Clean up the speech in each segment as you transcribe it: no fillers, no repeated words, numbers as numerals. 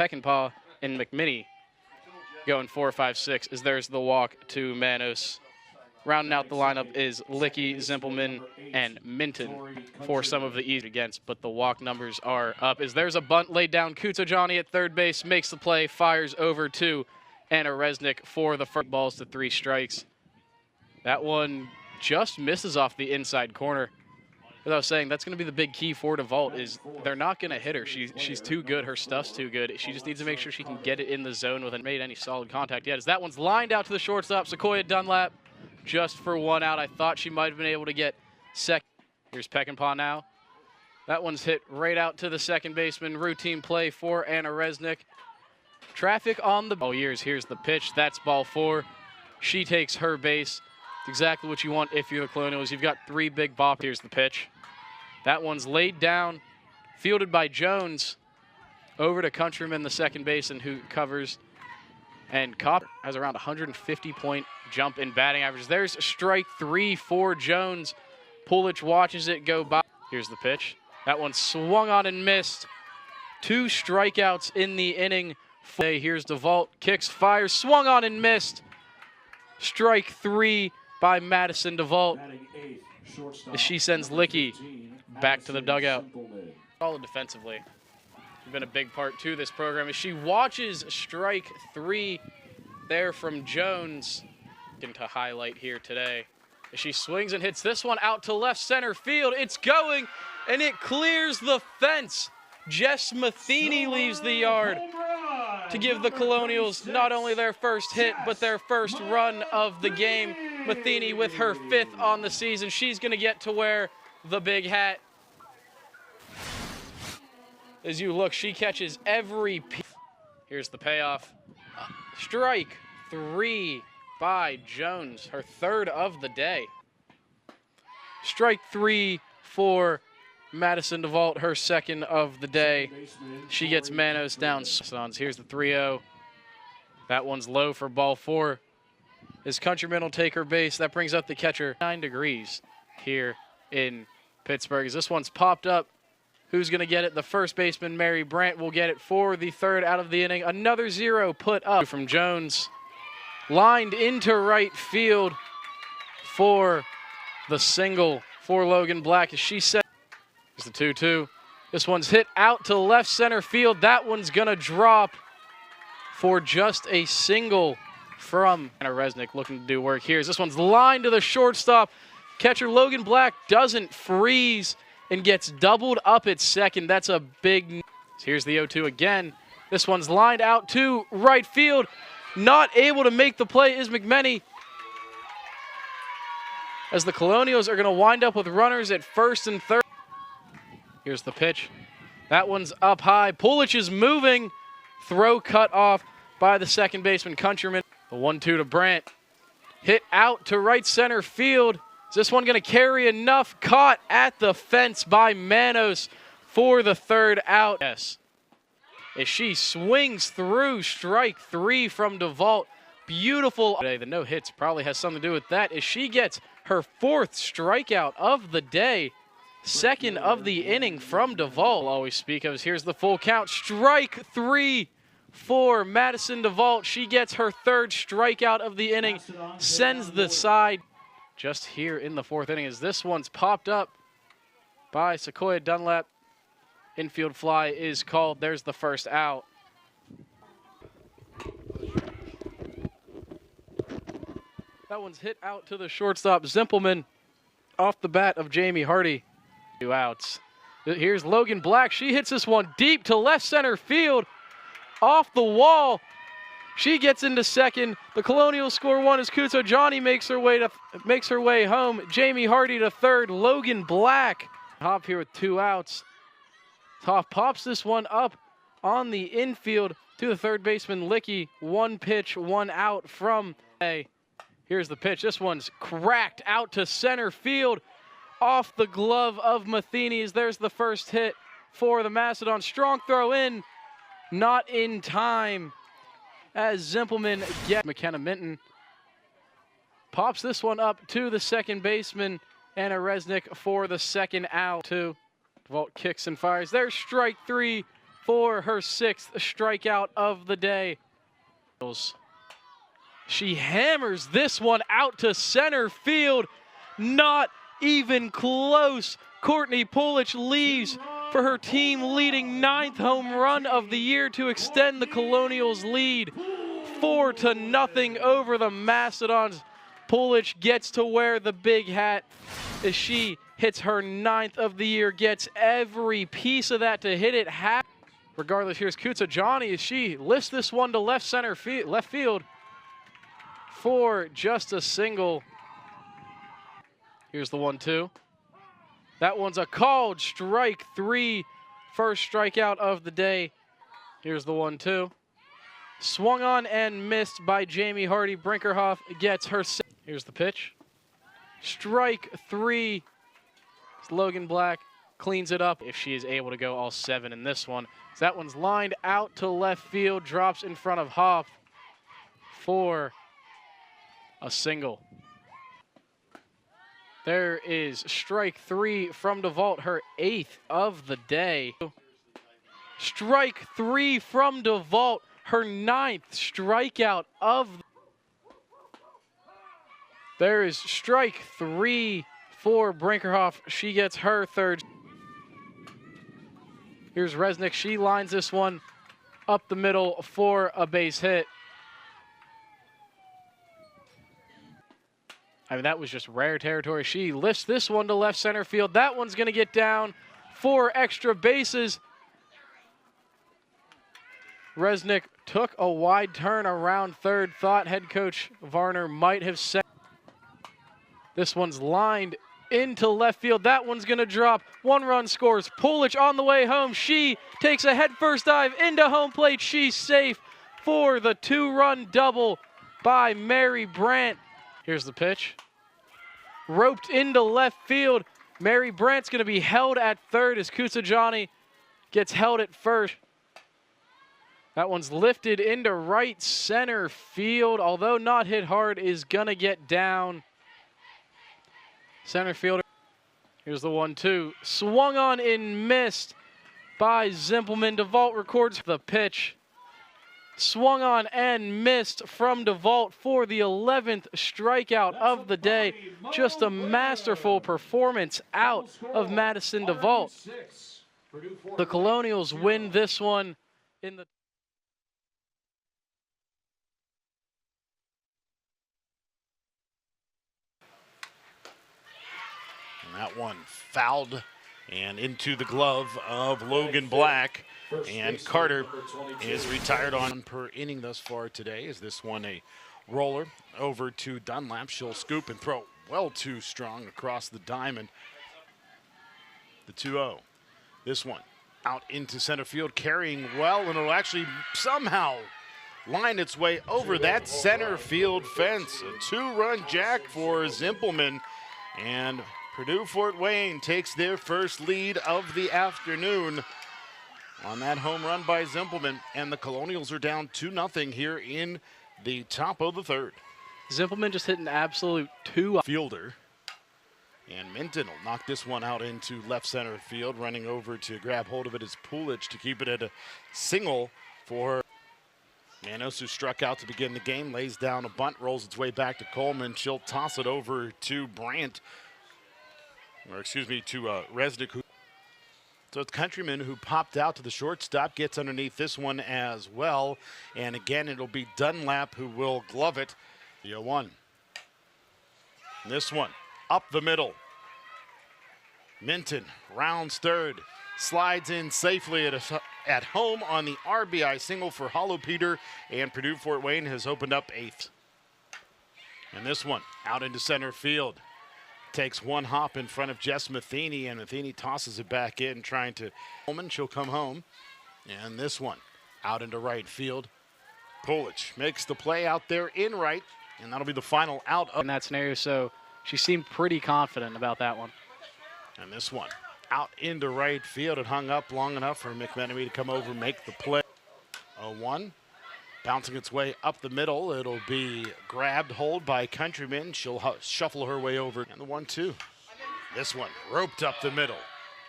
Peckinpah and McMinney going 4, 5, 6 as there's the walk to Manos. Rounding out the lineup is Licky, Zimpelman, and Minton for some of the easy against, but the walk numbers are up as there's a bunt laid down. Kuto-Johnny at third base makes the play, fires over to Anna Resnick for the first. Balls to 3 strikes. That one just misses off the inside corner. As I was saying, that's going to be the big key for DeVault is they're not going to hit her. She's too good. Her stuff's too good. She just needs to make sure she can get it in the zone without made any solid contact yet. As that one's lined out to the shortstop, Sequoia Dunlap, just for 1 out. I thought she might have been able to get second. Here's Peckinpah now. That one's hit right out to the second baseman. Routine play for Anna Resnick. Traffic on the ball years. Here's the pitch. That's ball 4. She takes her base. It's exactly what you want if you're the Colonials. You've got 3 big bops. Here's the pitch. That one's laid down, fielded by Jones. Over to Countryman, the second baseman, who covers. And Copper has around 150-point jump in batting average. There's strike 3 for Jones. Pulich watches it go by. Here's the pitch. That one swung on and missed. 2 strikeouts in the inning. Here's DeVault, kicks, fires, swung on and missed. Strike 3 by Madison DeVault. As she sends Licky back to the dugout. Solid defensively. She's been a big part to this program as she watches strike 3 there from Jones. To highlight here today. As she swings and hits this one out to left center field. It's going, and it clears the fence. Jess Matheny leaves the yard to give the Colonials not only their first hit, but their first run of the game. Matheny with her 5th on the season. She's going to get to wear the big hat. As you look, she catches every piece. Here's the payoff. Strike 3 by Jones, her 3rd of the day. Strike 3 for Madison DeVault, her 2nd of the day. She gets Manos down. Here's the 3-0. That one's low for ball 4. As Countryman will take her base, that brings up the catcher. 9 degrees here in Pittsburgh. As this one's popped up, who's going to get it? The first baseman, Mary Brandt, will get it for the 3rd out of the inning. Another 0 put up from Jones. Lined into right field for the single for Logan Black. As she said, here's the 2-2. This one's hit out to left center field. That one's going to drop for just a single from Anna Resnick looking to do work here. As this one's lined to the shortstop. Catcher Logan Black doesn't freeze and gets doubled up at second. That's a big. Here's the 0-2 again. This one's lined out to right field. Not able to make the play is McMinney. As the Colonials are going to wind up with runners at 1st and 3rd. Here's the pitch. That one's up high. Pulich is moving. Throw cut off by the second baseman, Countryman. The 1-2 to Brandt. Hit out to right center field. Is this one going to carry enough? Caught at the fence by Manos for the 3rd out. Yes. As she swings through strike 3 from DeVault. Beautiful. Today, the no hits probably has something to do with that as she gets her 4th strikeout of the day. 2nd of the inning from DeVault. Always speak of. Here's the full count. Strike 3 for Madison DeVault. She gets her 3rd strikeout of the inning. Sends the side just here in the 4th inning as this one's popped up by Sequoia Dunlap. Infield fly is called. There's the 1st out. That one's hit out to the shortstop, Zimpelman, off the bat of Jamie Hardy. 2 outs. Here's Logan Black. She hits this one deep to left center field, off the wall. She gets into second. The Colonials score 1 as Kuto-Johnny makes her way home. Jamie Hardy to 3rd. Logan Black. Hop here with 2 outs. Toff pops this one up on the infield to the 3rd baseman, Licky. 1 pitch, 1 out from A. Here's the pitch. This one's cracked out to center field off the glove of Matheny's. There's the first hit for the Macedon. Strong throw in, not in time as Zimpelman gets McKenna Minton. Pops this one up to the 2nd baseman, Anna Resnick, for the 2nd out. DeVault kicks and fires. There's strike 3 for her 6th strikeout of the day. She hammers this one out to center field. Not even close. Courtney Pulich leaves for her team-leading 9th home run of the year to extend the Colonials' lead 4-0 over the Mastodons. Pulich gets to wear the big hat as she hits her 9th of the year, gets every piece of that to hit it half. Regardless, here's Kutsajani as she lifts this one to left field for just a single. Here's the 1-2. That one's a called strike 3, first strikeout of the day. Here's the 1-2. Swung on and missed by Jamie Hardy. Brinkerhoff gets her. Here's the pitch. Strike 3. Logan Black cleans it up if she is able to go all 7 in this one. So that one's lined out to left field, drops in front of Hoff for a single. There is strike 3 from DeVault, her 8th of the day. Strike 3 from DeVault, her 9th strikeout of the day. There is strike 3 for Brinkerhoff. She gets her 3rd. Here's Resnick. She lines this one up the middle for a base hit. I mean, that was just rare territory. She lifts this one to left center field. That one's going to get down for extra bases. Resnick took a wide turn around third. Thought head coach Varner might have said. This one's lined into left field. That one's going to drop. 1 run scores. Pulich on the way home. She takes a headfirst dive into home plate. She's safe for the 2-run double by Mary Brandt. Here's the pitch. Roped into left field. Mary Brandt's going to be held at third as Kutsajani gets held at first. That one's lifted into right center field. Although not hit hard, is going to get down. Center fielder. Here's the 1-2. Swung on and missed by Zimpelman. DeVault records the pitch. Swung on and missed from DeVault for the 11th strikeout of the day. Just a masterful performance out of Madison DeVault. The Colonials win this one in the... That one fouled and into the glove of Logan Black. And Carter is retired on per inning thus far today. Is this one a roller over to Dunlap? She'll scoop and throw well too strong across the diamond. The 2-0. This one out into center field, carrying well, and it'll actually somehow line its way over that center field fence. A 2-run jack for Zimpelman. And Purdue Fort Wayne takes their first lead of the afternoon on that home run by Zimpelman, and the Colonials are down 2-0 here in the top of the 3rd. Zimpelman just hit an absolute 2 fielder, and Minton will knock this one out into left center field. Running over to grab hold of it is Pulich to keep it at a single for Manos, who struck out to begin the game. Lays down a bunt, rolls its way back to Coleman. She'll toss it over to Brandt, or excuse me, to Resnick. So it's Countryman who popped out to the shortstop, gets underneath this one as well. And again, it'll be Dunlap who will glove it. The 0-1. This one up the middle. Minton rounds third, slides in safely at home on the RBI single for Hollow Peter, and Purdue Fort Wayne has opened up 8th. And this one out into center field. Takes one hop in front of Jess Matheny, and Matheny tosses it back in, trying to... She'll come home. And this one out into right field. Pulich makes the play out there in right, and that'll be the final out in that scenario, so she seemed pretty confident about that one. And this one out into right field. It hung up long enough for McMenemy to come over and make the play. 0-1. Bouncing its way up the middle, it'll be grabbed hold by Countryman. She'll shuffle her way over. And the 1-2. This one roped up the middle.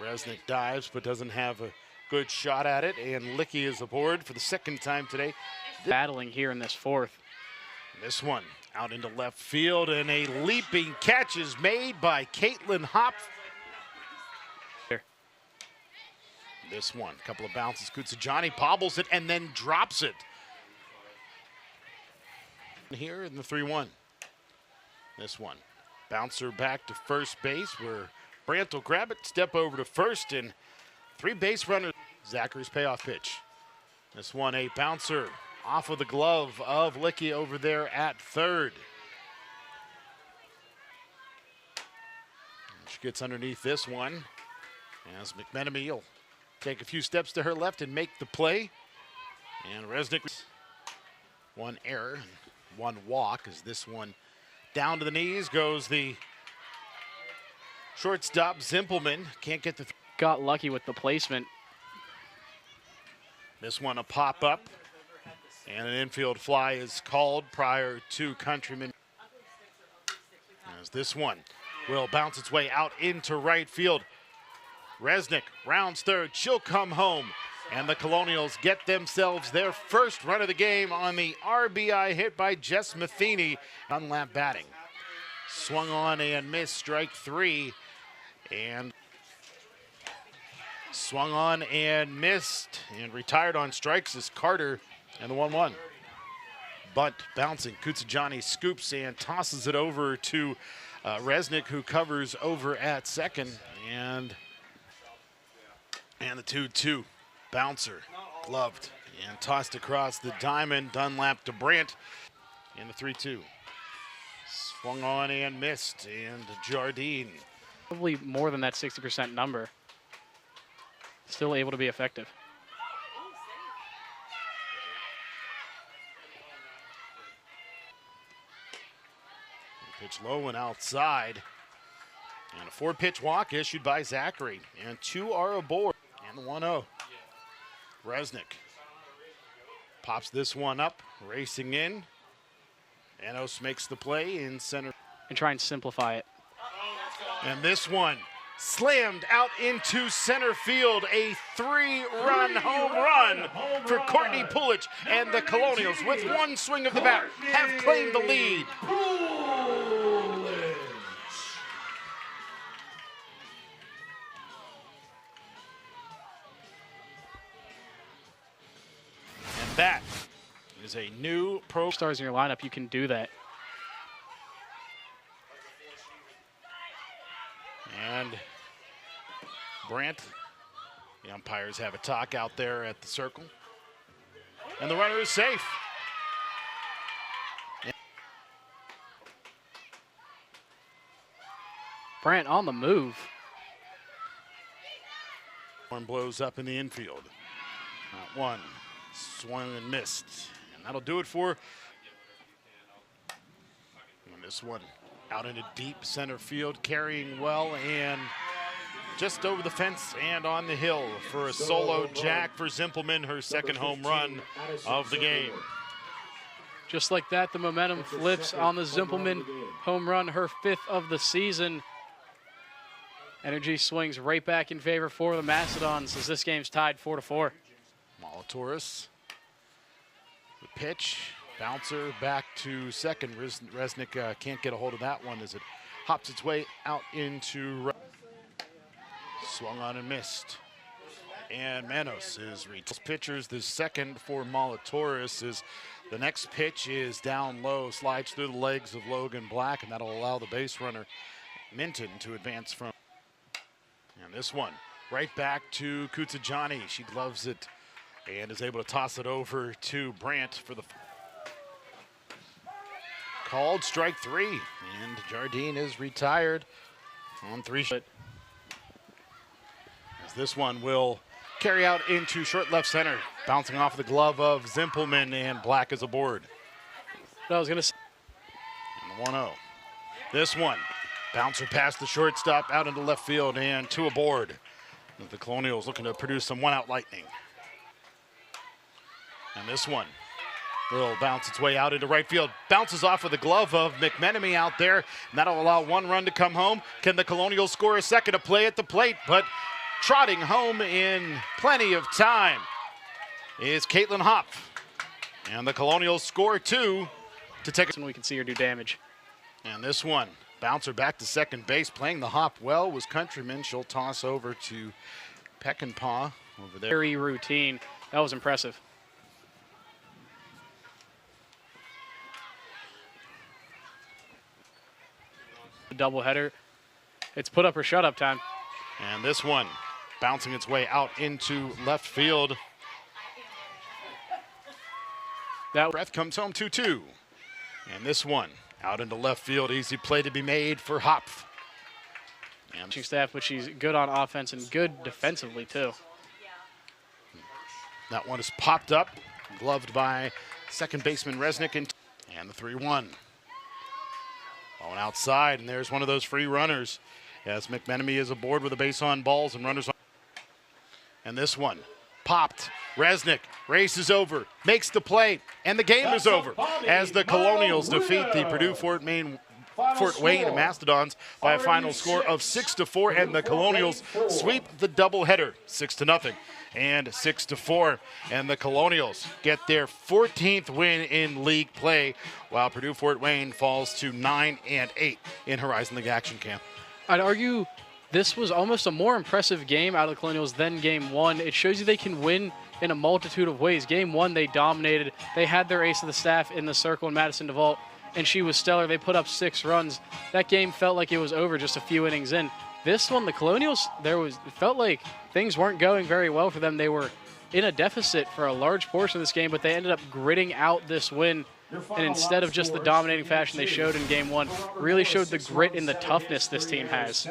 Resnick dives but doesn't have a Good shot at it, and Licky is aboard for the second time today. Battling here in this fourth. This one out into left field, and a leaping catch is made by Caitlin Hopf. This one, a couple of bounces. Kutsajani bobbles it and then drops it. Here in the 3-1. This one, bouncer back to first base where Brandt will grab it, step over to first, and 3 base runners. Zachary's payoff pitch. This one, a bouncer off of the glove of Licky over there at third. And she gets underneath this one as McMenemy will take a few steps to her left and make the play. And Resnick, one error, and one walk as this one down to the knees goes the shortstop Zimpelman. Can't get the. Got lucky with the placement. This one a pop up, and an infield fly is called prior to Countryman. As this one will bounce its way out into right field. Resnick rounds third, she'll come home, and the Colonials get themselves their first run of the game on the RBI hit by Jess Matheny. Dunlap batting. Swung on and missed, strike 3, and swung on and missed, and retired on strikes is Carter, and the 1-1. Bunt bouncing, Kutsajani scoops and tosses it over to Resnick, who covers over at second, and the 2-2. Bouncer gloved and tossed across the diamond. Dunlap to Brandt in the 3-2. Swung on and missed, and Jardine. Probably more than that 60% number. Still able to be effective. Pitch low and outside. And a 4-pitch walk issued by Zachary. And 2 are aboard. And the 1-0. Resnick pops this one up, racing in. Enos makes the play in center. And try and simplify it. And this one slammed out into center field. A 3-run home run for Courtney Pulich. And the Colonials, with one swing of the bat, have claimed the lead. And that is a new pro. Stars in your lineup, you can do that. And Brandt, the umpires have a talk out there at the circle. And the runner is safe. Brandt on the move. One blows up in the infield. Not one. Swung and missed. And that'll do it for. And this one out into deep center field, carrying well and just over the fence and on the hill for a solo jack for Zimpelman, her second home run of the game. Just like that, the momentum flips on the Zimpelman home run, her 5th of the season. Energy swings right back in favor for the Macedons as this game's tied 4-4. Molotouris, the pitch, bouncer back to second. Resnick can't get a hold of that one as it hops its way out into right. Swung on and missed. And Manos is pitchers. The second for Molotouris is the next pitch is down low, slides through the legs of Logan Black, and that'll allow the base runner Minton to advance from. And this one right back to Kutsajani. She gloves it and is able to toss it over to Brandt for the called strike 3. And Jardine is retired on 3. As this one will carry out into short left center, bouncing off the glove of Zimpelman, and Black is aboard. I was gonna say. And the 1-0. This one, bouncer past the shortstop out into left field and 2 aboard. The Colonials looking to produce some one-out lightning. And this one will bounce its way out into right field. Bounces off of the glove of McMenemy out there. And that'll allow 1 run to come home. Can the Colonials score a second to play at the plate? But trotting home in plenty of time is Caitlin Hopf. And the Colonials score 2 to take it. And we can see her do damage. And this one, bouncer back to second base, playing the hop well was Countryman. She'll toss over to Peckinpah over there. Very routine. That was impressive. Doubleheader. It's put up or shut up time. And this one bouncing its way out into left field. That Breath comes home 2-2. And this one out into left field. Easy play to be made for Hopf. And staff, but she's good on offense and good defensively too. that one is popped up, gloved by second baseman Resnick, and the 3-1. Going outside, and there's one of those free runners as McMenemy is aboard with a base on balls and runners on. And this one popped. Resnick races over, makes the play, and the game is over as the Colonials defeat the Purdue Fort Wayne Mastodons by a final score of 6-4, and the Colonials sweep the doubleheader 6-0 and 6-4, and the Colonials get their 14th win in league play, while Purdue Fort Wayne falls to 9-8 in Horizon League Action Camp. I'd argue this was almost a more impressive game out of the Colonials than Game 1. It shows you they can win in a multitude of ways. Game 1, they dominated. They had their ace of the staff in the circle in Madison DeVault, and she was stellar. They put up 6 runs. That game felt like it was over just a few innings in. This one, the Colonials, it felt like things weren't going very well for them. They were in a deficit for a large portion of this game, but they ended up gritting out this win. And instead of just the dominating fashion they showed in Game 1, really showed the grit and the toughness this team has.